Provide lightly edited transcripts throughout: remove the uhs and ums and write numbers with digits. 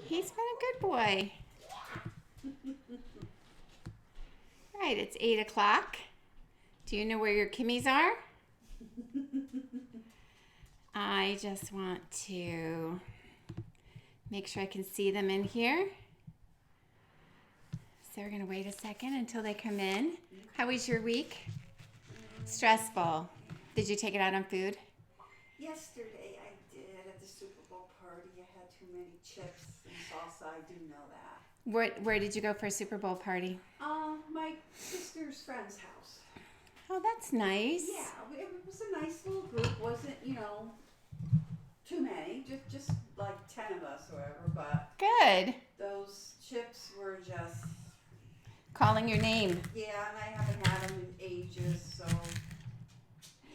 He's been a good boy. Right, it's 8 o'clock. Do you know where your Kimmies are? I just want to make sure I can see them in here. So we're going to wait a second until they come in. How was your week? Stressful. Did you take it out on food? Yesterday I did at the Super Bowl party. I had too many chips and salsa. I do know that. Where did you go for a Super Bowl party? My sister's friend's house. Oh, that's nice. Yeah, it was a nice little group. Wasn't too many. Just like 10 of us or whatever. But Good. those chips were just Calling your name. yeah, and I haven't had them in ages. So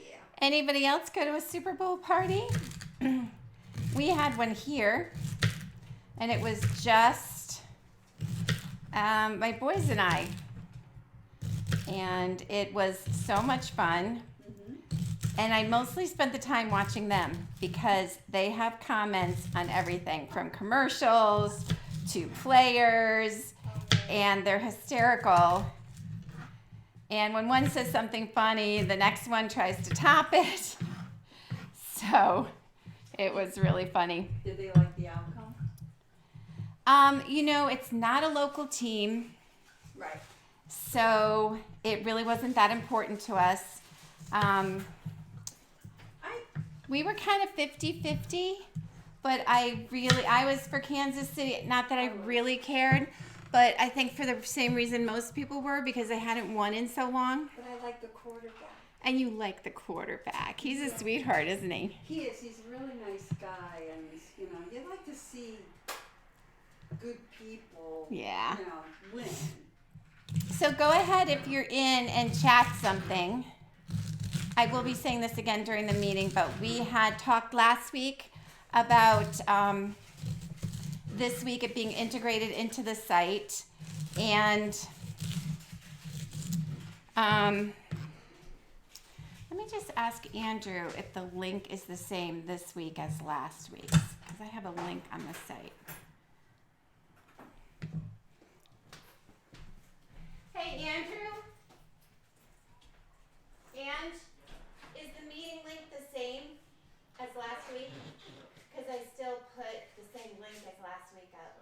yeah. Anybody else go to a Super Bowl party? We had one here, and it was just my boys and I. And it was so much fun. And I mostly spent the time watching them because they have comments on everything from commercials to players, and they're hysterical. And when one says something funny, the next one tries to top it. So it was really funny. Did they like the outcome? It's not a local team, Right. so it really wasn't that important to us. We were kind of 50-50, but I was for Kansas City. Not that I really cared, but I think for the same reason most people were, because they hadn't won in so long. But I like the quarterback. And you like the quarterback. He's a sweetheart, isn't he? He is. He's a really nice guy, and you like to see good people. Yeah. Win. So go ahead if you're in and chat something. I will be saying this again during the meeting, but we had talked last week about this week it being integrated into the site, and let me just ask Andrew if the link is the same this week as last week's, because I have a link on the site. Hey, Andrew? And is the meeting link the same as last week? Because I still put the same link as last week up.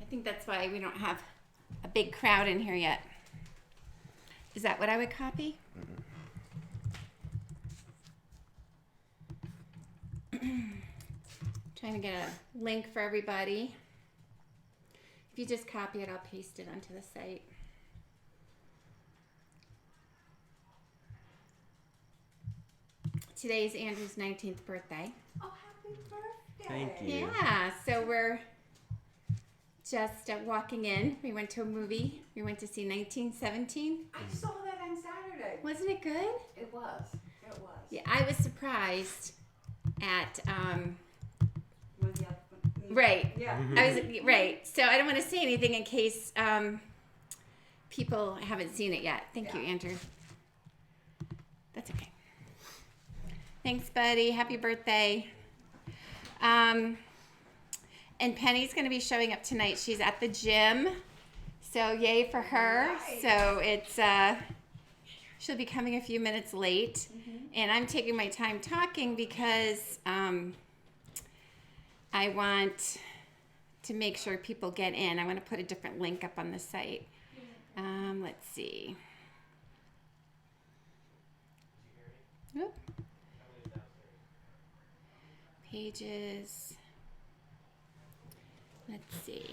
I think that's why we don't have a big crowd in here yet. Is that what I would copy? Trying to get a link for everybody. If you just copy it, I'll paste it onto the site. Today's Andrew's 19th birthday. Oh, happy birthday! Thank you. Yeah, so we're just walking in. We went to a movie. We went to see 1917. I saw that on Saturday. Wasn't it good? It was. It was. Yeah, I was surprised at When the other one- right. Yeah. I was right. So I don't want to say anything in case people haven't seen it yet. Thank you, Yeah. Andrew. That's okay. Thanks, buddy. Happy birthday. And Penny's going to be showing up tonight. She's at the gym. So yay for her. Nice. So it's she'll be coming a few minutes late. And I'm taking my time talking because I want to make sure people get in. I want to put a different link up on the site. Let's see. Oop. Pages. Let's see.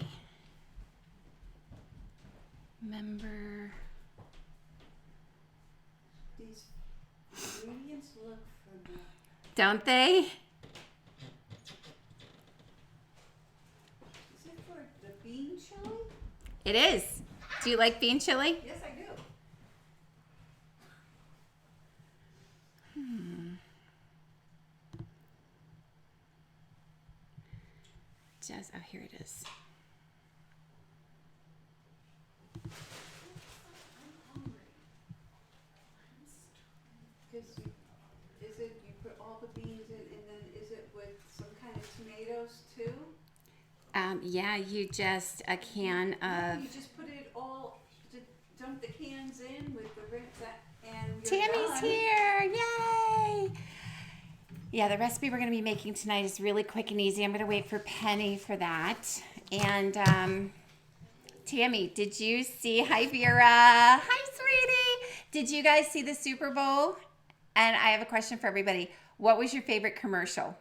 Member. These ingredients look familiar. Don't they? Is it for the bean chili? It is. Do you like bean chili? Yes, I do. Just, oh, here it is. I'm hungry. Because Yeah, you just a can of. You just put it all, just dump the cans in with the rinse and you're Tammy's done. here! Yay! Yeah, the recipe we're going to be making tonight is really quick and easy. I'm going to wait for Penny for that. And Tammy, did you see? Hi, Vera. Hi, sweetie. Did you guys see the Super Bowl? And I have a question for everybody. What was your favorite commercial?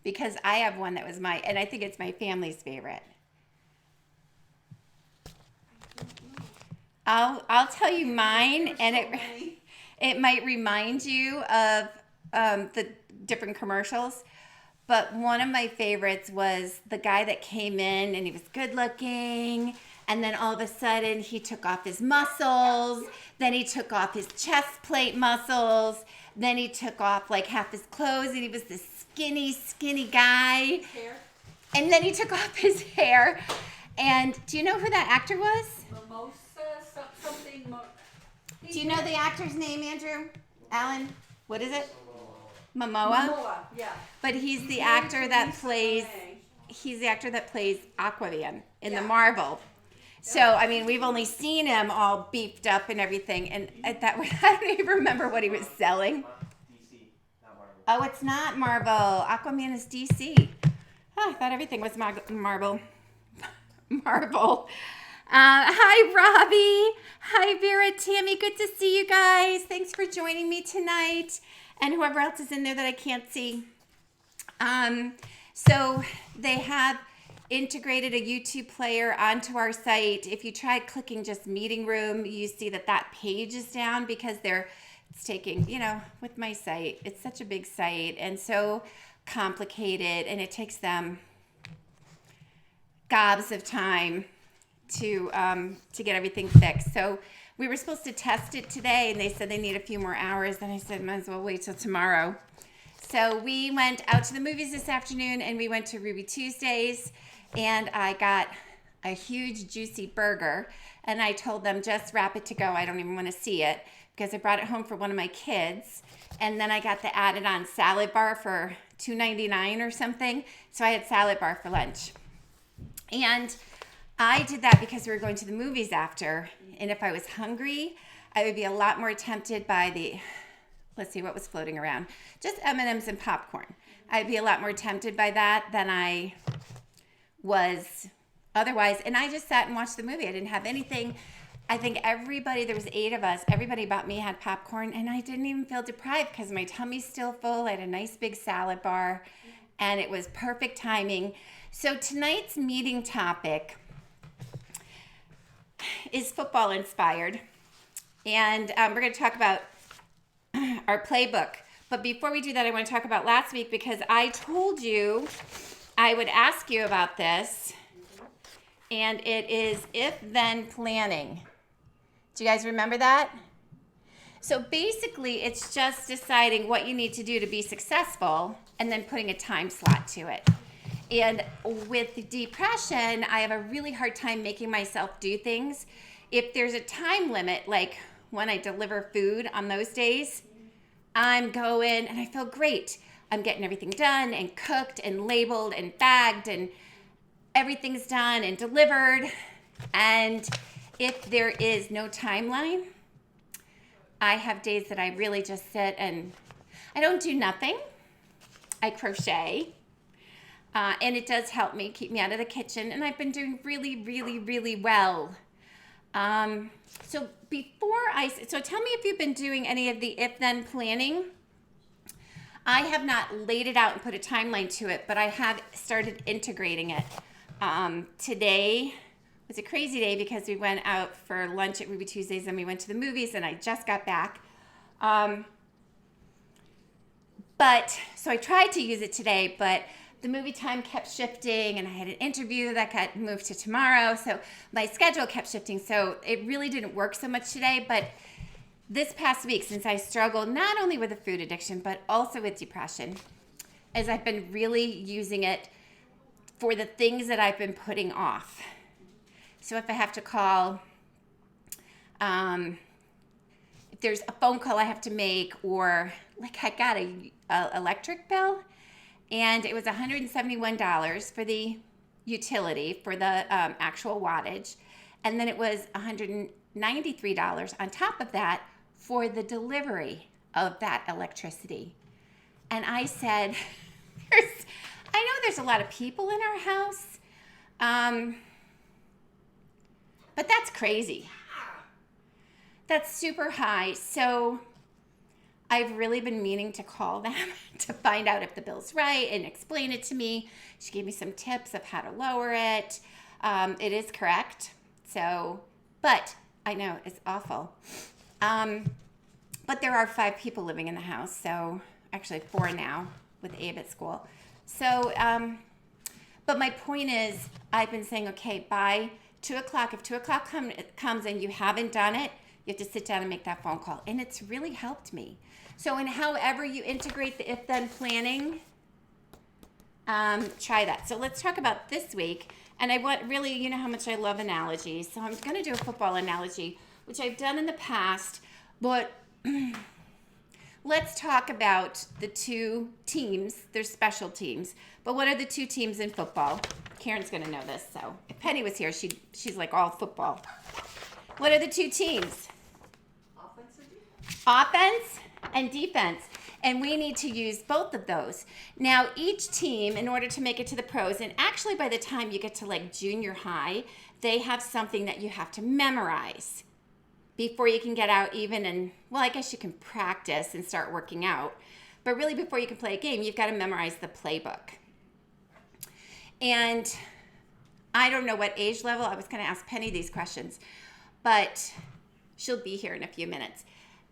Because I have one that was and I think it's my family's favorite. I'll tell you mine, and it might remind you of the different commercials. But one of my favorites was the guy that came in and he was good looking, and then all of a sudden he took off his muscles, then he took off his chest plate muscles, then he took off like half his clothes, and he was this skinny guy. Hair. And then he took off his hair. And do you know who that actor was? Mimosa, something. Do you know the actor's name, Andrew? Alan? What is it? Momoa? Momoa, yeah. But he's the actor that plays Aquaman in the Marvel. So, I mean, we've only seen him all beefed up and everything. And I don't even remember what he was selling. DC, not Marvel. Oh, it's not Marvel. Aquaman is DC. Oh, I thought everything was Marvel. Marvel. Hi, Robbie. Hi, Vera, Tammy. Good to see you guys. Thanks for joining me tonight. And whoever else is in there that I can't see. So they have integrated a YouTube player onto our site. If you try clicking just meeting room, you see that page is down because it's taking, with my site, it's such a big site and so complicated, and it takes them gobs of time to get everything fixed. So we were supposed to test it today, and they said they need a few more hours. And I said, might as well wait till tomorrow. So we went out to the movies this afternoon, and we went to Ruby Tuesdays, and I got a huge juicy burger, and I told them just wrap it to go. I don't even want to see it because I brought it home for one of my kids. And then I got the added on salad bar for $2.99 or something. So I had salad bar for lunch. And I did that because we were going to the movies after. And if I was hungry, I would be a lot more tempted by let's see what was floating around. Just M&Ms and popcorn. I'd be a lot more tempted by that than I was otherwise. And I just sat and watched the movie. I didn't have anything. I think there was 8 of us. Everybody but me had popcorn, and I didn't even feel deprived because my tummy's still full. I had a nice big salad bar, and it was perfect timing. So tonight's meeting topic is football inspired, and we're going to talk about our playbook. But before we do that, I want to talk about last week because I told you I would ask you about this, and it is if-then planning. Do you guys remember that? So basically, it's just deciding what you need to do to be successful and then putting a time slot to it. And with depression, I have a really hard time making myself do things. If there's a time limit, like when I deliver food on those days, I'm going and I feel great. I'm getting everything done and cooked and labeled and bagged and everything's done and delivered. And if there is no timeline, I have days that I really just sit and I don't do nothing. I crochet. And it does help me keep me out of the kitchen. And I've been doing really, really, really well. So tell me if you've been doing any of the if-then planning. I have not laid it out and put a timeline to it, but I have started integrating it. Today was a crazy day because we went out for lunch at Ruby Tuesdays and we went to the movies and I just got back. So I tried to use it today, but the movie time kept shifting and I had an interview that got moved to tomorrow. So my schedule kept shifting. So it really didn't work so much today. But this past week, since I struggled not only with a food addiction, but also with depression, as I've been really using it for the things that I've been putting off. So if I have to call, if there's a phone call I have to make, or like I got a electric bill, and it was $171 for the utility for the actual wattage, and then it was $193 on top of that for the delivery of that electricity. And I said, I know there's a lot of people in our house, but that's crazy. That's super high. So I've really been meaning to call them to find out if the bill's right and explain it to me. She gave me some tips of how to lower it. It is correct. So, but I know it's awful. But there are 5 people living in the house. So actually 4 now with Abe at school. So, but my point is, I've been saying, okay, by 2 o'clock, if 2 o'clock comes and you haven't done it, you have to sit down and make that phone call. And it's really helped me. So in however you integrate the if-then planning, try that. So let's talk about this week. And I want really, you know how much I love analogies. So I'm going to do a football analogy, which I've done in the past. But let's talk about the 2 teams. They're special teams. But what are the 2 teams in football? Karen's going to know this. So if Penny was here, she's like all football. What are the 2 teams? Offense and defense. And we need to use both of those. Now, each team, in order to make it to the pros, and actually by the time you get to like junior high, they have something that you have to memorize before you can get out even and, well, I guess you can practice and start working out. But really before you can play a game, you've got to memorize the playbook. And I don't know what age level. I was going to ask Penny these questions, but she'll be here in a few minutes.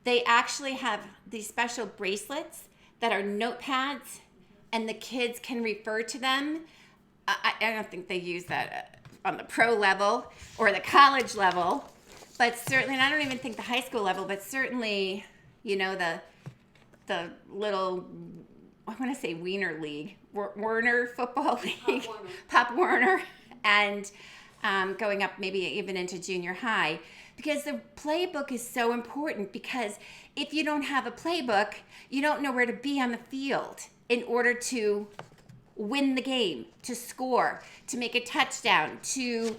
They actually have these special bracelets that are notepads, and the kids can refer to them. I don't think they use that on the pro level or the college level, but certainly, and I don't even think the high school level, but certainly, you know, the little, I want to say Wiener League, Werner Football League, Pop Warner, and going up maybe even into junior high. Because the playbook is so important, because if you don't have a playbook, you don't know where to be on the field in order to win the game, to score, to make a touchdown, to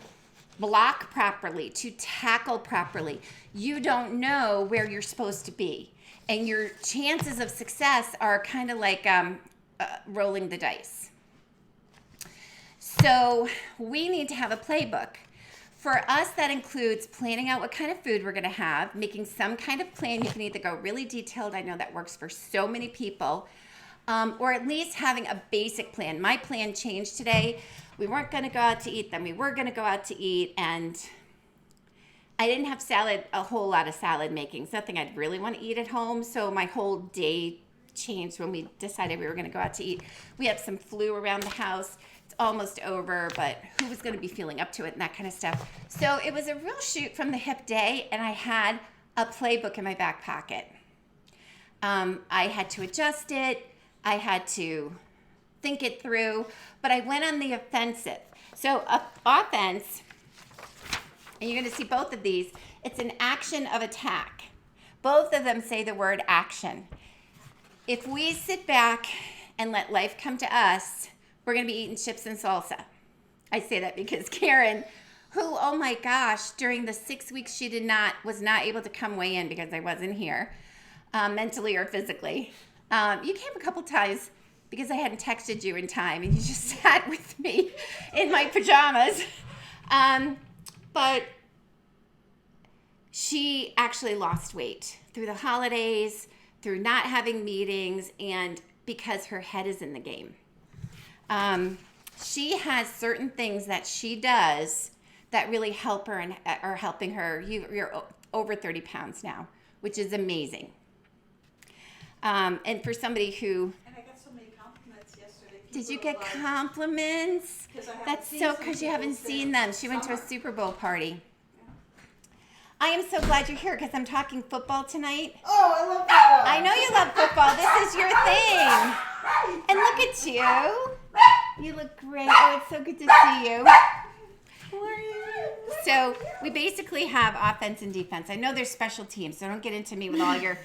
block properly, to tackle properly. You don't know where you're supposed to be. And your chances of success are kind of like rolling the dice. So we need to have a playbook. For us, that includes planning out what kind of food we're going to have, making some kind of plan. You can either go really detailed. I know that works for so many people. Or at least having a basic plan. My plan changed today. We weren't going to go out to eat, then we were going to go out to eat. And I didn't have a whole lot of salad making. It's nothing I'd really want to eat at home. So my whole day changed when we decided we were going to go out to eat. We have some flu around the house. Almost over, but who was going to be feeling up to it and that kind of stuff. So it was a real shoot from the hip day, and I had a playbook in my back pocket. I had to adjust it. I had to think it through, but I went on the offensive. So offense, and you're going to see both of these, it's an action of attack. Both of them say the word action. If we sit back and let life come to us, we're going to be eating chips and salsa. I say that because Karen, who, oh my gosh, during the 6 weeks she was not able to come weigh in because I wasn't here, mentally or physically. You came a couple times because I hadn't texted you in time, and you just sat with me in my pajamas. But she actually lost weight through the holidays, through not having meetings, and because her head is in the game. She has certain things that she does that really help her and are helping her. You're over 30 pounds now, which is amazing. And for somebody who... And I got so many compliments yesterday. Did you get compliments? That's so because you haven't seen them. She went to a Super Bowl party. I am so glad you're here because I'm talking football tonight. Oh, I love football. I know you love football. This is your thing. And look at you. You look great. Oh, it's so good to see you. How are you? So we basically have offense and defense. I know there's special teams, so don't get into me with all your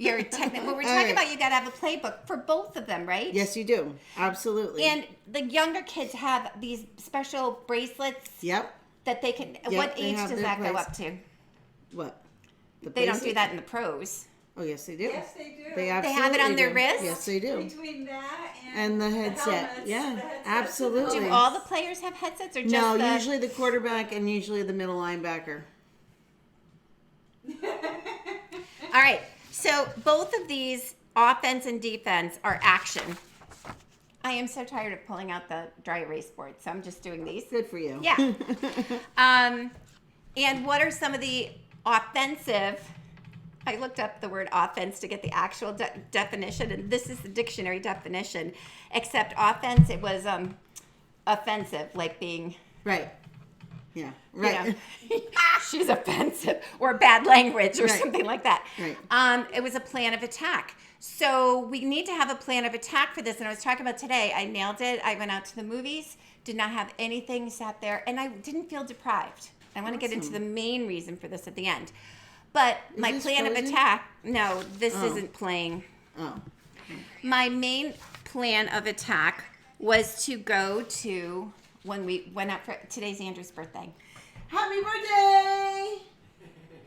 Your technical. Well, we're All talking right. about you got to have a playbook for both of them, right? Yes, you do. Absolutely. And the younger kids have these special bracelets Yep. that they can. Yep, What they age have does their that go place. up to? What? The They don't do bracelet? that in the pros. Oh, yes, they do. Yes, they do. They They have it on absolutely their do. wrist? Yes, they do. Between that And the headset. helmets, Yeah, the headsets and the absolutely. Do Always. all the players have headsets or just No, the? usually the quarterback and usually the middle linebacker. All right. So both of these, offense and defense, are action. I am so tired of pulling out the dry erase board, so I'm just doing these. Good for you. Yeah. And what are some of the offensive? I looked up the word offense to get the actual definition, and this is the dictionary definition. Except offense, it was offensive, like being, Right. Yeah. you Right. know, she's offensive, or bad language, or Right. something like that. Right. It was a plan of attack. So we need to have a plan of attack for this. And I was talking about today. I nailed it. I went out to the movies, did not have anything, sat there, and I didn't feel deprived. I want to get into Awesome. the main reason for this at the end. But my this plan of Frozen? attack, no, this Oh. isn't playing. Oh. My main plan of attack was to go to, when we went out for, today's Andrew's birthday. Happy birthday! Oh,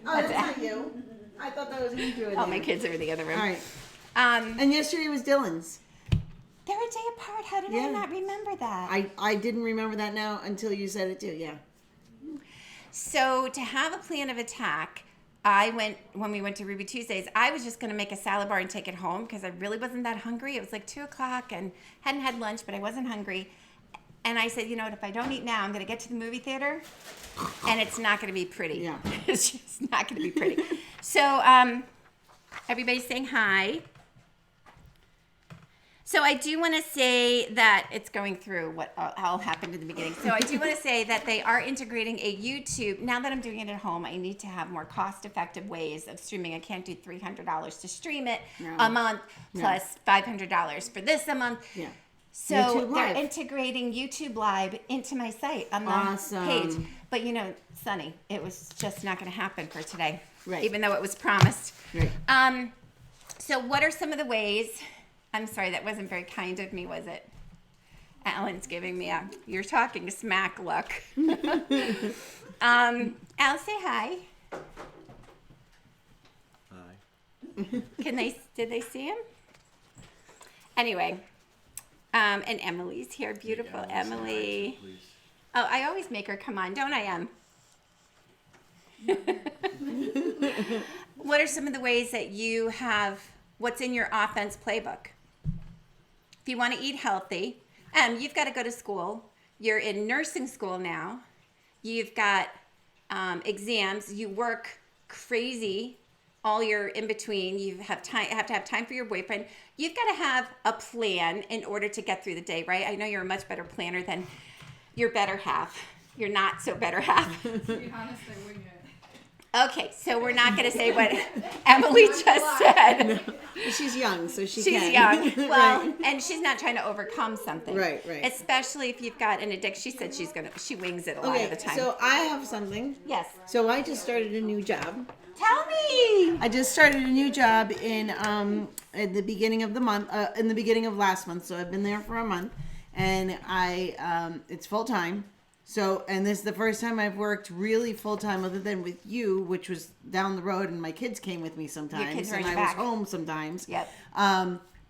That's that's not you. I thought that was Andrew in Oh, there. my kids are in the other room. All right. Um, And yesterday was Dylan's. they're a day apart. How did I Yeah. not remember that? I didn't remember that now until you said it too. Yeah. So to have a plan of attack, when we went to Ruby Tuesdays, I was just going to make a salad bar and take it home because I really wasn't that hungry. It was like 2:00 and hadn't had lunch, but I wasn't hungry. And I said, you know what, if I don't eat now, I'm going to get to the movie theater and it's not going to be pretty. Yeah. It's just not going to be pretty. So everybody's saying hi. So I do want to say that it's going through what all happened in the beginning. So I do want to say that they are integrating a YouTube. Now that I'm doing it at home, I need to have more cost-effective ways of streaming. I can't do $300 to stream it No. a month plus $500 for this a month. Yeah. So YouTube they're Live. integrating YouTube Live into my site on the Awesome. page. But you know, Sunny, it was just not going to happen for today. Right. Even though it was promised. Right. So what are some of the ways? I'm sorry, that wasn't very kind of me, was it? Alan's giving me a "you're talking smack" look. Al, say hi. Hi. Did they see him? Anyway, and Emily's here, beautiful Emily. Please. Oh, I always make her come on, don't I, Em? What are some of the ways that you have, what's in your offense playbook? If you want to eat healthy, you've got to go to school. You're in nursing school now. You've got exams. You work crazy all your in between. You have to have time for your boyfriend. You've got to have a plan in order to get through the day, right? I know you're a much better planner than your better half. Your not so better half. To be honest, I wing it. Okay, so we're not going to say what Emily just said. She's young, so She's can. young. Well, Right. and she's not trying to overcome something. Right, right. Especially if you've got an addiction. She said she wings it a lot Okay, of the time. so I have something. Yes. So I just started a new job. Tell me. I just started a new job in at the beginning of the month, in the beginning of last month. So I've been there for a month, and it's full time. So, and this is the first time I've worked really full time, other than with you, which was down the road, and my kids came with me sometimes, kids were in and the I back. was home sometimes. Yep.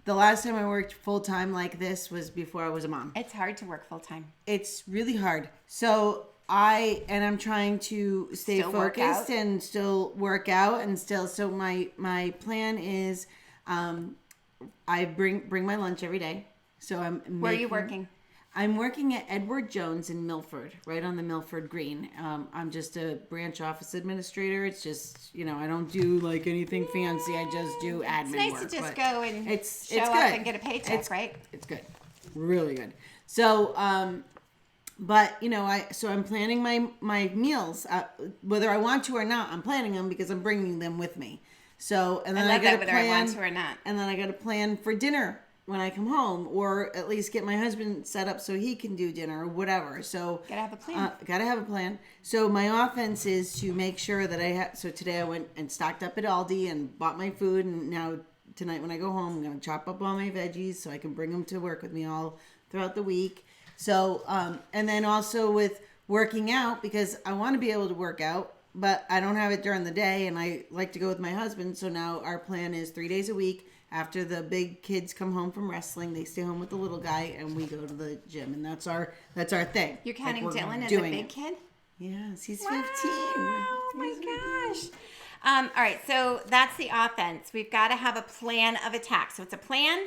The last time I worked full time like this was before I was a mom. It's hard to work full time. It's really hard. So I'm trying to stay Still work focused out. and still work out and still. So my plan is, I bring my lunch every day. So Where are you working? I'm working at Edward Jones in Milford, right on the Milford Green. I'm just a branch office administrator. It's just, I don't do like anything fancy. I just do admin It's nice work. to just but go and it's show up good. and get a paycheck, It's- right? It's good. Really good. So, but I'm planning my meals, whether I want to or not. I'm planning them because I'm bringing them with me. So, and then I love got that to whether plan, I want to or not. and then I got to plan for dinner when I come home, or at least get my husband set up so he can do dinner or whatever. So Gotta have a plan. Gotta have a plan. So my offense is to make sure that I have. So today I went and stocked up at Aldi and bought my food, and now tonight when I go home, I'm gonna chop up all my veggies so I can bring them to work with me all throughout the week. So and then also with working out, because I want to be able to work out, but I don't have it during the day, and I like to go with my husband. So now our plan is 3 days a week. After the big kids come home from wrestling, they stay home with the little guy, and we go to the gym, and that's our thing. You're counting Like, we're Dylan as a doing big it. kid? Yes, he's 15. Oh my gosh. All right, so that's the offense. We've got to have a plan of attack. So it's a plan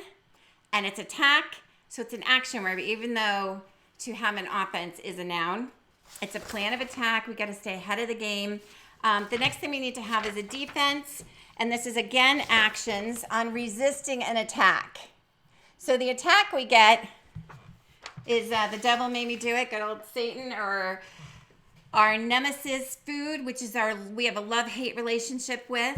and it's attack. So it's an action verb, even though to have an offense is a noun. It's a plan of attack. We got to stay ahead of the game. The next thing we need to have is a defense. And this is, again, actions on resisting an attack. So the attack we get is the devil made me do it, good old Satan, or our nemesis food, which is we have a love-hate relationship with.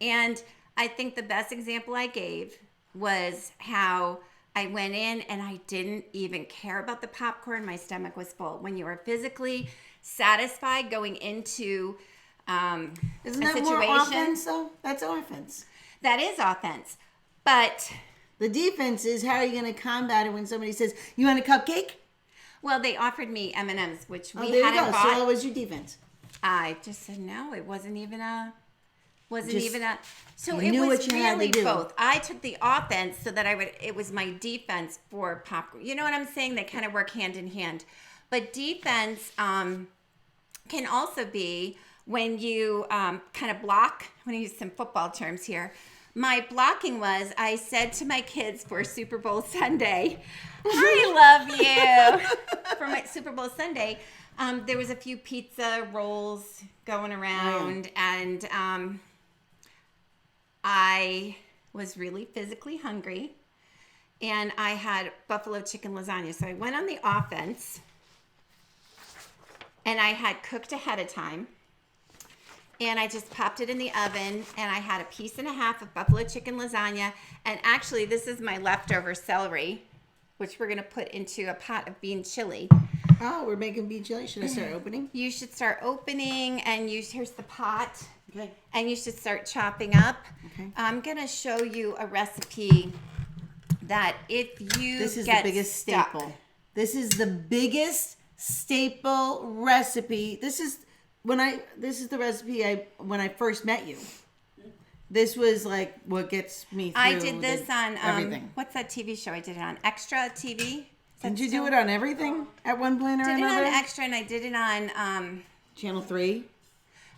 And I think the best example I gave was how I went in and I didn't even care about the popcorn. My stomach was full. When you are physically satisfied going into Isn't a that more situation, offense, though? That's offense. that is offense. But, The defense is how are you going to combat it when somebody says, "You want a cupcake?" well, they offered me M&Ms, which we Oh, there you hadn't go. bought. So what was your defense? I just said no. It wasn't even a. Just- So you it knew was what you had to really do. both. I took the offense so that it was my defense for popcorn. You know what I'm saying? They kind of work hand in hand. But defense can also be when you kind of block. I'm going to use some football terms here. My blocking was, I said to my kids for Super Bowl Sunday, I love you. For my Super Bowl Sunday, there was a few pizza rolls going around, and I was really physically hungry, and I had buffalo chicken lasagna. So I went on the offense, and I had cooked ahead of time. And I just popped it in the oven, and I had a piece and a half of buffalo chicken lasagna. And actually, this is my leftover celery, which we're going to put into a pot of bean chili. Oh, we're making beef chili. Should I start opening? You should start opening, and here's the pot. Okay. And you should start chopping up. Okay. I'm going to show you a recipe that if you This is get the biggest stuck- staple. This is the biggest staple recipe. This is the recipe when I first met you. This was like what gets me through. I did this on everything. what's that TV show I did it on? Extra TV. Did you do it on everything at one point or Did it another? on Extra, and I did it on. Channel 3.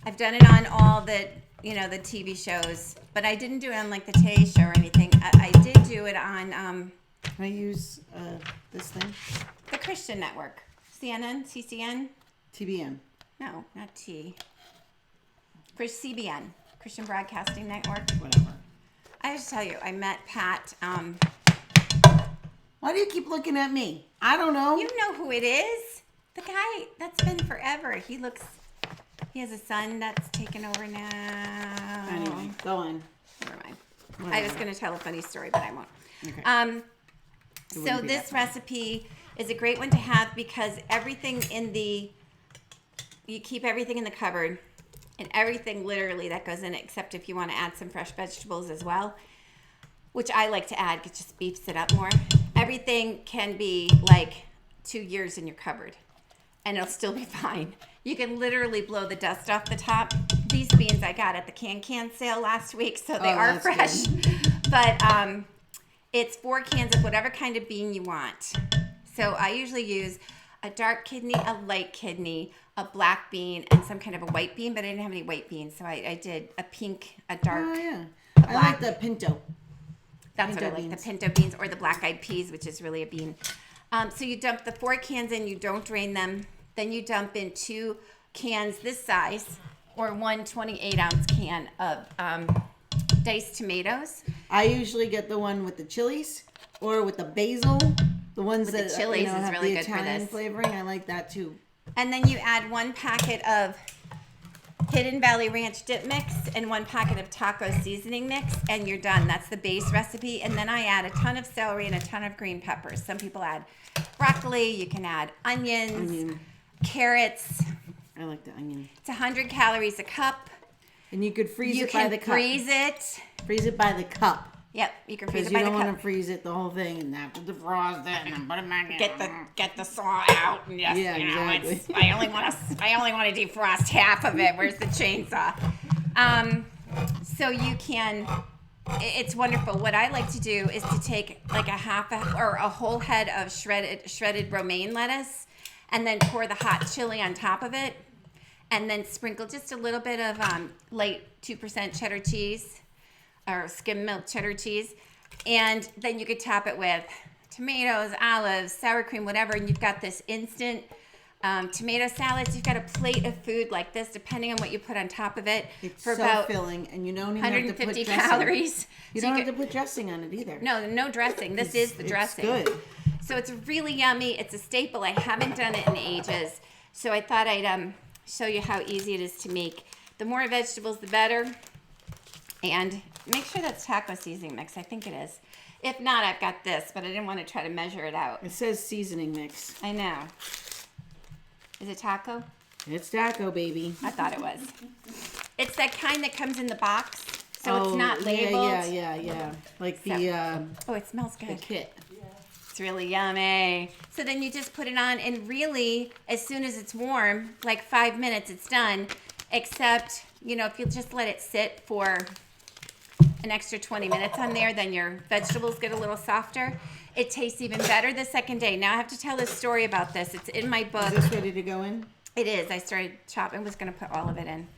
I've done it on all the the TV shows, but I didn't do it on like the Today Show or anything. I did do it on Can I use this thing? the Christian Network, CNN, CCN. TBN. No, not T. CBN, Christian Broadcasting Network. Whatever. I just tell you, I met Pat. Why do you keep looking at me? I don't know. You know who it is? The guy that's been forever. He has a son that's taken over now. Anyway, go on. Never mind. I was going to tell a funny story, but I won't. Okay. So wouldn't be this that funny. recipe is a great one to have because everything you keep everything in the cupboard, and everything literally that goes in it, except if you want to add some fresh vegetables as well, which I like to add, it just beefs it up more. Everything can be like 2 years in your cupboard, and it'll still be fine. You can literally blow the dust off the top. These beans I got at the can sale last week, so they are that's fresh. But it's 4 cans of whatever kind of bean you want. So I usually use a dark kidney, a light kidney, a black bean, and some kind of a white bean, but I didn't have any white beans, so I did a pink, a dark. Oh, yeah. a I black. like the pinto. That's what I pinto like, beans. the pinto beans or the black-eyed peas, which is really a bean. So you dump the 4 cans in, you don't drain them. Then you dump in 2 cans this size or 1 28-ounce can of diced tomatoes. I usually get the one with the chilies or with the basil. The ones With the that chilies is have really the good for Italian this. flavoring. I like that too. And then you add 1 packet of Hidden Valley Ranch dip mix and 1 packet of taco seasoning mix, and you're done. That's the base recipe. And then I add a ton of celery and a ton of green peppers. Some people add broccoli. You can add onions, carrots. I like the onion. It's 100 calories a cup. And you could freeze You it by can the cup. freeze it. Freeze it by the cup. Yep, you can freeze Because it you by the don't want cup. to freeze it the whole thing and have to defrost it and then put it back in. Get the saw out. And just, Yeah, exactly. I only want to defrost half of it. Where's the chainsaw? So you can. It's wonderful. What I like to do is to take like a whole head of shredded romaine lettuce, and then pour the hot chili on top of it, and then sprinkle just a little bit of light 2% cheddar cheese or skim milk cheddar cheese, and then you could top it with tomatoes, olives, sour cream, whatever, and you've got this instant tomato salads. You've got a plate of food like this, depending on what you put on top of it, It's for so about filling, and you don't even have to put 150 dressing. calories. You So don't could- have to put dressing on it either. No dressing. This is the dressing. It's good. So it's really yummy. It's a staple. I haven't done it in ages. So I thought I'd show you how easy it is to make. The more vegetables, the better. And make sure that's taco seasoning mix. I think it is. If not, I've got this, but I didn't want to try to measure it out. It says seasoning mix. I know. Is it taco? It's taco, baby. I thought it was. It's that kind that comes in the box, so it's not labeled. Yeah. Like the Oh, it smells good. kit. It's really yummy. So then you just put it on, and really, as soon as it's warm, like 5 minutes, it's done. Except, if you just let it sit for an extra 20 minutes on there, then your vegetables get a little softer. It tastes even better the second day. Now I have to tell a story about this. It's in my book. Is this ready to go in? It is. I started chopping. Was going to put all of it in.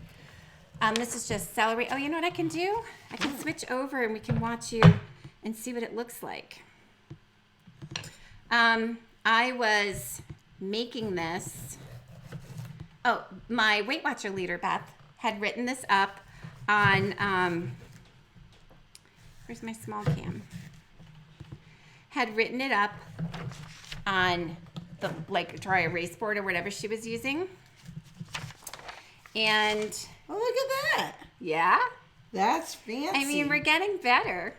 This is just celery. Oh, you know what I can do? I can switch over and we can watch you and see what it looks like. I was making this. Oh, my Weight Watcher leader, Beth, had written this up on, where's my small cam? Had written it up on the dry erase board or whatever she was using. And Oh, look at that. yeah, That's fancy. I mean, we're getting better.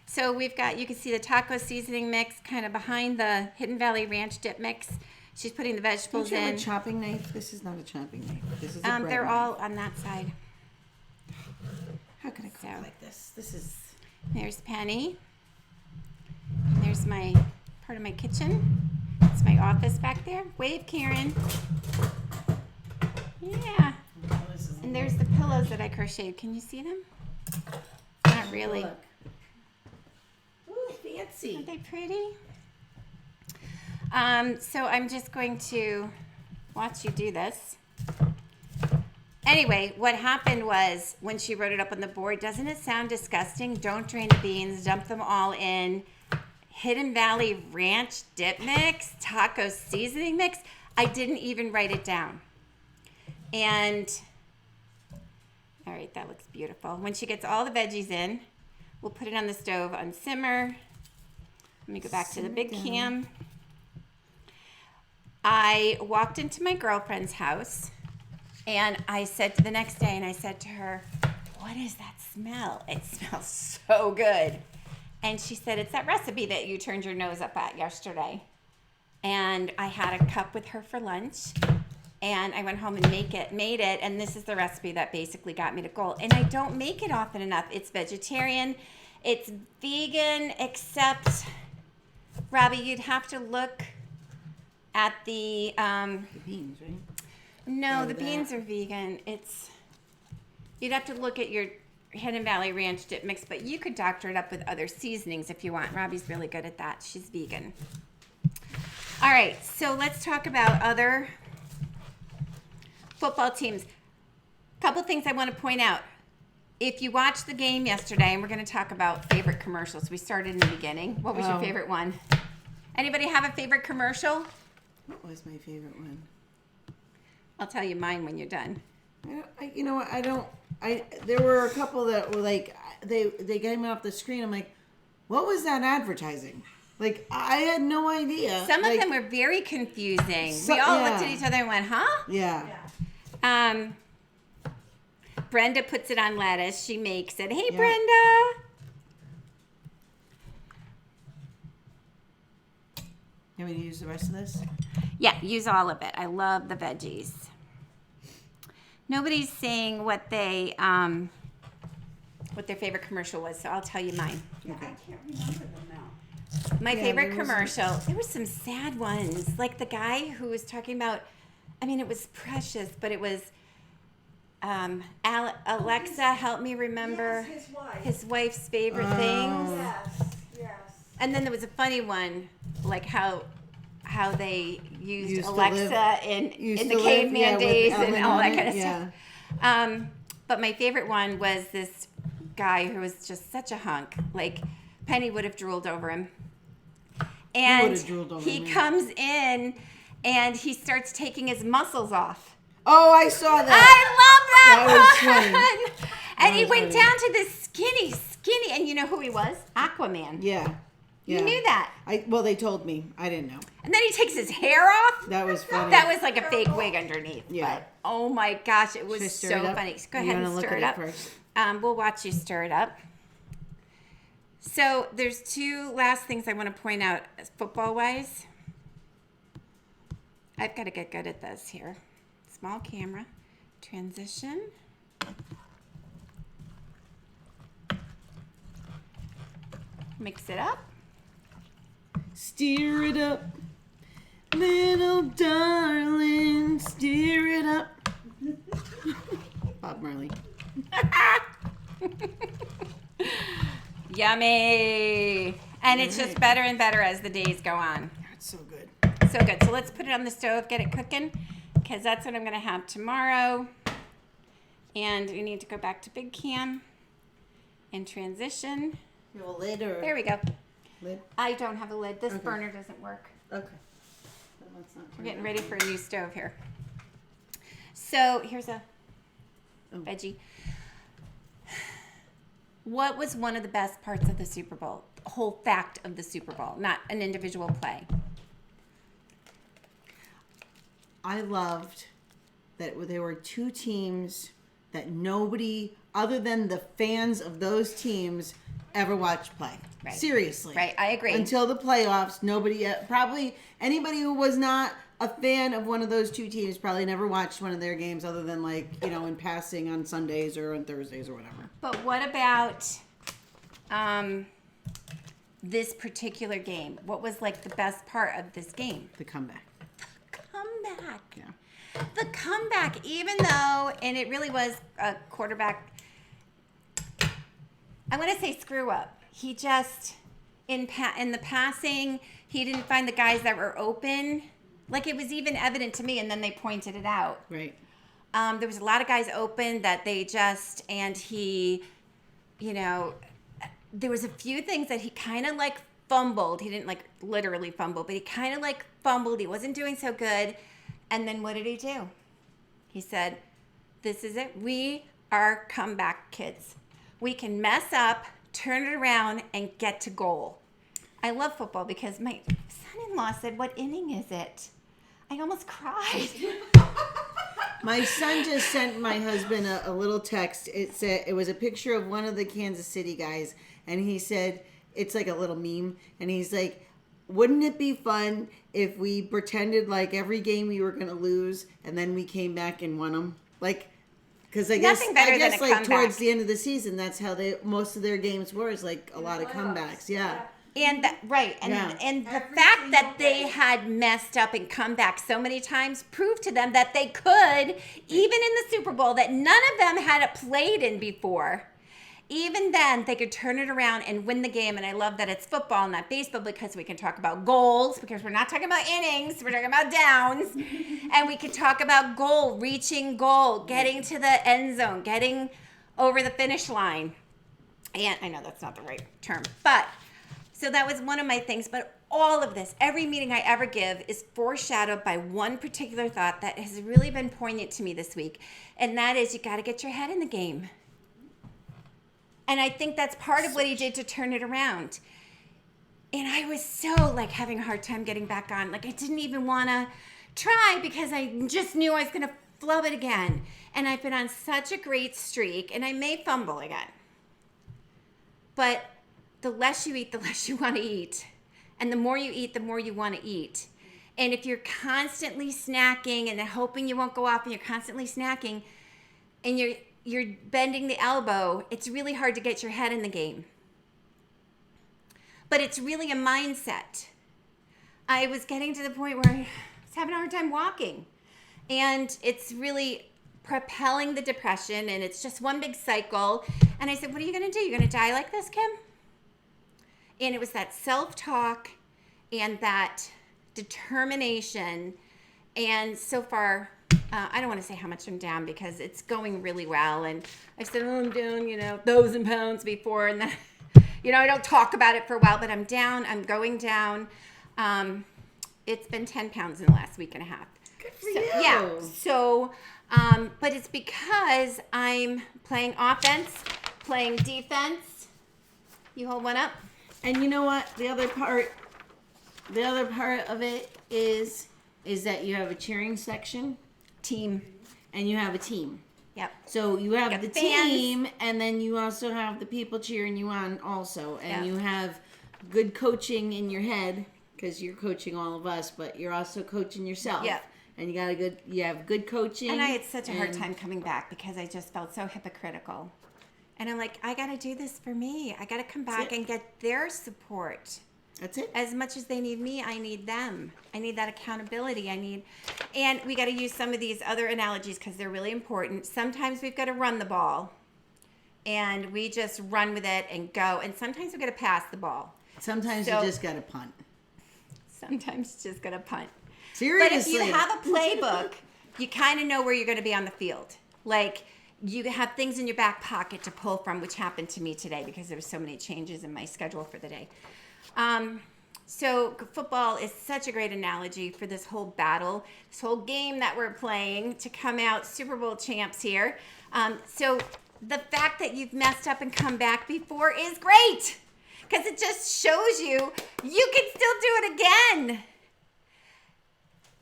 So we've got, you can see the taco seasoning mix kind of behind the Hidden Valley Ranch dip mix. She's putting the vegetables Don't you have in. a chopping knife? This is not a chopping knife. This is a bread They're knife. all on that side. How can I cook So. like this? This is... There's Penny. And there's my part of my kitchen. It's my office back there. Wave, Karen. Yeah. Oh, this is And there's the pillows that I crocheted. Can you see them? Not really. Look. Ooh, fancy. Aren't they pretty? So I'm just going to watch you do this. Anyway, what happened was when she wrote it up on the board, doesn't it sound disgusting? Don't drain the beans, dump them all in. Hidden Valley Ranch dip mix, taco seasoning mix. I didn't even write it down. And, all right, that looks beautiful. When she gets all the veggies in, we'll put it on the stove on simmer. Let me go back to the big cam. I walked into my girlfriend's house and I said the next day, and I said to her, what is that smell? It smells so good. And she said, it's that recipe that you turned your nose up at yesterday. And I had a cup with her for lunch, and I went home and made it, and this is the recipe that basically got me to goal. And I don't make it often enough. It's vegetarian, it's vegan, except, Robbie, you'd have to look at the, The beans, right? no, Oh, the that. beans are vegan. You'd have to look at your Hidden Valley Ranch dip mix, but you could doctor it up with other seasonings if you want. Robbie's really good at that. She's vegan. All right, so let's talk about other football teams. Couple things I want to point out. If you watched the game yesterday, and we're going to talk about favorite commercials. We started in the beginning. What was your Oh. favorite one? Anybody have a favorite commercial? What was my favorite one? I'll tell you mine when you're done. You know what? There were a couple that were like, they came off the screen. I'm like, what was that advertising? Like, I had no idea. Some of Like, them were very confusing. So- We all looked yeah. at each other and went, huh? Yeah. Brenda puts it on lettuce. She makes it. Hey, Yeah. Brenda. You want me to use the rest of this? Yeah, use all of it. I love the veggies. Nobody's saying what their favorite commercial was, so I'll tell you mine. Yeah, I can't remember them now. My Yeah, favorite there was commercial. There were some sad ones, like the guy who was talking about. I mean, it was precious, but it was Alexa, help me remember Yes, his wife. his wife's favorite things. Yes, yes. And then there was a funny one, like how they used Used to Alexa live- in used the to live, caveman yeah, with days and Ellen all on that it, kind of yeah. stuff. But my favorite one was this guy who was just such a hunk. Like Penny would have drooled over him. And would've drooled over he me. comes in and he starts taking his muscles off. Oh, I saw that. I love that, That was one. And he was went funny. down to this skinny, and you know who he was? Aquaman. Yeah. You Yeah. knew that. Well, they told me. I didn't know. And then he takes his hair off. That was funny. That was like a fake wig underneath. Yeah. But, oh my gosh, it was Should I stir so it up? funny. Go You ahead and wanna look stir at it it up. first? We'll watch you stir it up. So there's two last things I want to point out football-wise. I've got to get good at this here. Small camera. Transition. Mix it up. Steer it up, little darling. Steer it up. Bob Marley. Yummy. And it's just better and better as the days go on. That's so good. So good. So let's put it on the stove, get it cooking, because that's what I'm going to have tomorrow. And we need to go back to Big Cam and transition. You have a lid or There we go. lid? I don't have a lid. This Okay. burner doesn't work. Okay. Then let's not We're turn getting it ready for a new stove here. So here's a Oh. veggie. What was one of the best parts of the Super Bowl? The whole fact of the Super Bowl, not an individual play. I loved that there were two teams that nobody other than the fans of those teams ever watched play. Right. Seriously. Right, I agree. Until the playoffs, nobody, probably anybody who was not a fan of one of those two teams probably never watched one of their games other than in passing on Sundays or on Thursdays or whatever. But what about this particular game? What was like the best part of this game? The comeback. Comeback. Yeah. The comeback, even though, and it really was a quarterback, I want to say screw up. He just, in the passing, he didn't find the guys that were open. Like it was even evident to me, and then they pointed it out. Right. There was a lot of guys open that they just, and he, there was a few things that he kind of like fumbled. He didn't like literally fumble, but he kind of like fumbled. He wasn't doing so good. And then what did he do? He said, this is it. We are comeback kids. We can mess up, turn it around, and get to goal. I love football because my son-in-law said, what inning is it? I almost cried. My son just sent my husband a little text. It was a picture of one of the Kansas City guys, and he said it's like a little meme, and he's like, wouldn't it be fun if we pretended like every game we were gonna lose and then we came back and won them? Like, because I guess Nothing better than a like comeback. towards the end of the season, that's how most of their games were, is like a lot of playoffs. comebacks. Yeah. And and Yeah. and the Every fact single that they day. had messed up and come back so many times proved to them that they could, even in the Super Bowl that none of them had played in before. Even then, they could turn it around and win the game. And I love that it's football, not baseball, because we can talk about goals, because we're not talking about innings, we're talking about downs. And we can talk about goal, reaching goal, getting to the end zone, getting over the finish line. And I know that's not the right term, but so that was one of my things. But all of this, every meeting I ever give is foreshadowed by one particular thought that has really been poignant to me this week. And that is, you got to get your head in the game. And I think that's part of what he did to turn it around. And I was so like having a hard time getting back on. Like I didn't even want to try because I just knew I was going to flub it again. And I've been on such a great streak, and I may fumble again. But the less you eat, the less you want to eat. And the more you eat, the more you want to eat. And if you're constantly snacking and hoping you won't go off and you're constantly snacking and you're bending the elbow, it's really hard to get your head in the game. But it's really a mindset. I was getting to the point where I was having a hard time walking. And it's really propelling the depression, and it's just one big cycle. And I said, what are you going to do? You're going to die like this, Kim? And it was that self-talk and that determination. And so far, I don't want to say how much I'm down because it's going really well. And I said, I'm down, 1,000 pounds before. And then, I don't talk about it for a while, but I'm down. I'm going down. It's been 10 pounds in the last week and a half. Good for you. Yeah. So, but it's because I'm playing offense, playing defense. You hold one up. And you know what? The other part of it is that you have a cheering section, Team. and you have a team. Yep. So you have Got the fans. team, and then you also have the people cheering you on also. And Yep. you have good coaching in your head because you're coaching all of us, but you're also coaching yourself. Yep. And you have good coaching. And I had such a hard time coming back because I just felt so hypocritical. And I'm like, I got to do this for me. I got to come back and get their support. That's it. As much as they need me, I need them. I need that accountability. And we got to use some of these other analogies because they're really important. Sometimes we've got to run the ball and we just run with it and go. And sometimes we've got to pass the ball. Sometimes So- you just got to punt. Sometimes just got to punt. Seriously. But if you have a playbook, you kind of know where you're going to be on the field. Like, you have things in your back pocket to pull from, which happened to me today because there were so many changes in my schedule for the day. So football is such a great analogy for this whole battle, this whole game that we're playing to come out Super Bowl champs here. So the fact that you've messed up and come back before is great because it just shows you can still do it again.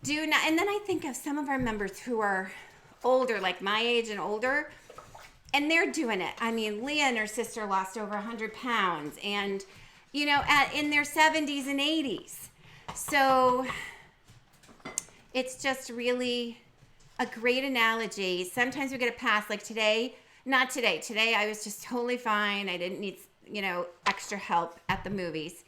Do not, and then I think of some of our members who are older, like my age and older, and they're doing it. I mean, Leah and her sister lost over 100 pounds, and in their 70s and 80s. So it's just really a great analogy. Sometimes we get a pass, like today. Not today. Today I was just totally fine. I didn't need extra help at the movies.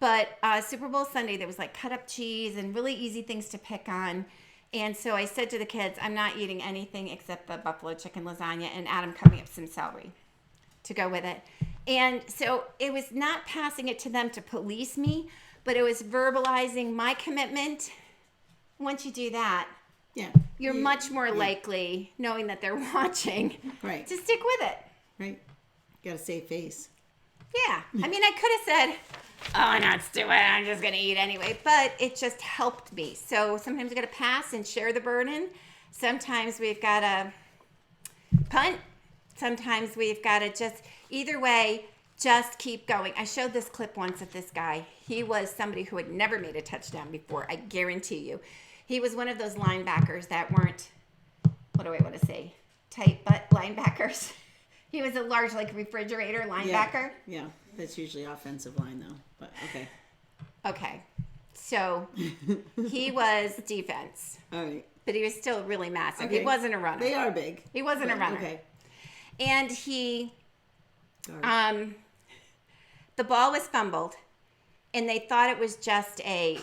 But Super Bowl Sunday, there was like cut up cheese and really easy things to pick on. And so I said to the kids, I'm not eating anything except the buffalo chicken lasagna, and Adam cut me up some celery to go with it. And so it was not passing it to them to police me, but it was verbalizing my commitment. Once you do that, you're much more likely, knowing that they're watching, Right. to stick with it. Right. Got to save face. Yeah. I mean, I could have said, oh, not do it. I'm just going to eat anyway. But it just helped me. So sometimes we got to pass and share the burden. Sometimes we've got to punt. Sometimes we've got to just, either way, just keep going. I showed this clip once of this guy. He was somebody who had never made a touchdown before, I guarantee you. He was one of those linebackers that weren't, what do I want to say, tight butt linebackers. He was a large, like, refrigerator linebacker. Yeah. That's usually offensive line, though. But okay. Okay. So he was defense, All right. but he was still really massive. Okay. He wasn't a runner. They are big. He wasn't a runner. Okay. And he, Sorry. the ball was fumbled, and they thought it was just a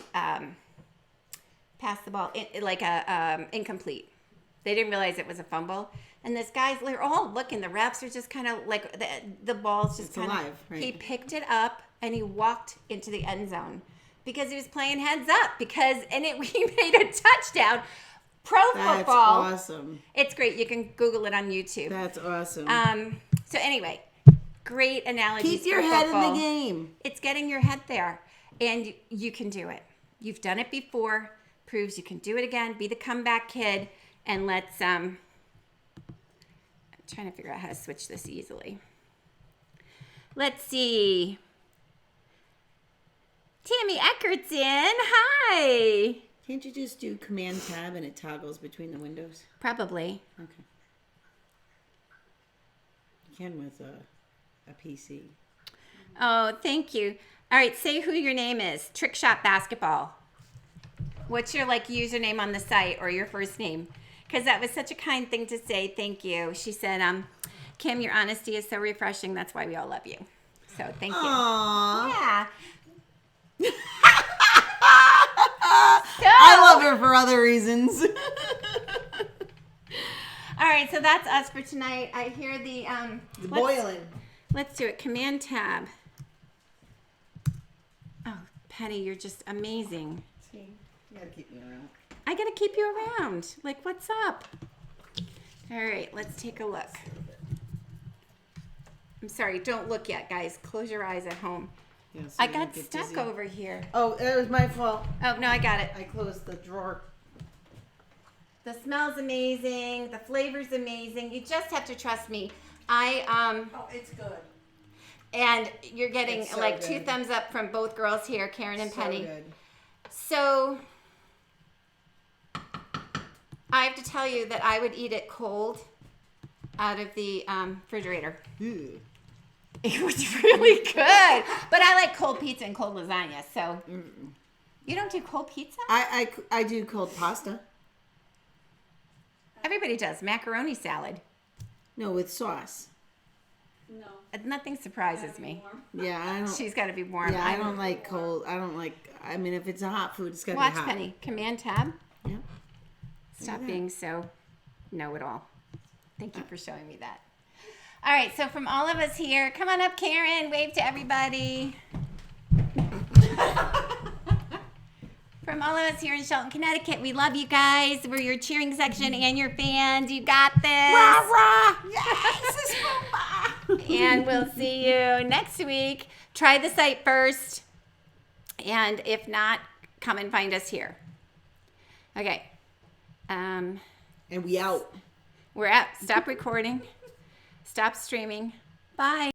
pass the ball, incomplete. They didn't realize it was a fumble. And this guy's, they're all looking. The refs are just kind of like, the ball's just It's kind of, alive, right. He picked it up, and he walked into the end zone because he was playing heads up. He made a touchdown. Pro That's football. awesome. It's great. You can Google it on YouTube. That's awesome. So anyway, great analogies. Keep your for head football. in the game. It's getting your head there, and you can do it. You've done it before. Proves you can do it again. Be the comeback kid, and let's. I'm trying to figure out how to switch this easily. Let's see. Tammy Eckert's in. Hi. Can't you just do Command Tab and it toggles between the windows? Probably. Okay. You can with a PC. Oh, thank you. All right, say who your name is. Trick Shot Basketball. What's your like username on the site or your first name? Because that was such a kind thing to say. Thank you. She said, Kim, your honesty is so refreshing. That's why we all love you. So thank you. Aww. Yeah. I love her for other reasons. All right, so that's us for tonight. I hear the It's boiling. Let's do it. Command Tab. Oh, Penny, you're just amazing. See, you gotta keep me around. I gotta keep you around. Like, what's up? All right, let's take a look. I'm sorry, don't look yet, guys. Close your eyes at home. Yeah, so I you got don't get stuck dizzy. over here. Oh, it was my fault. Oh, no, I got it. I closed the drawer. The smell's amazing. The flavor's amazing. You just have to trust me. Oh, it's good. And you're getting It's so like 2 good. thumbs up from both girls here, Karen and So Penny. good. So I have to tell you that I would eat it cold out of the refrigerator. Ew. It was really good. But I like cold pizza and cold lasagna. So you don't do cold pizza? I do cold pasta. Everybody does. Macaroni salad. No, with sauce. No. Nothing surprises me. Warm. Yeah, I don't. She's got to be warm. Yeah, I don't like cold. I don't like. I mean, if it's a hot food, it's gotta Watch be hot. Penny. Command Tab. Yeah. Stop that. being so know-it-all. Thank you for showing me that. All right, so from all of us here, come on up, Karen. Wave to everybody. From all of us here in Shelton, Connecticut, we love you guys. We're your cheering section and your fans. You got this. Rah rah! Yes, it's And we'll see you next week. Try the site first. And if not, come and find us here. Okay. And we out. We're out. Stop recording. Stop streaming. Bye.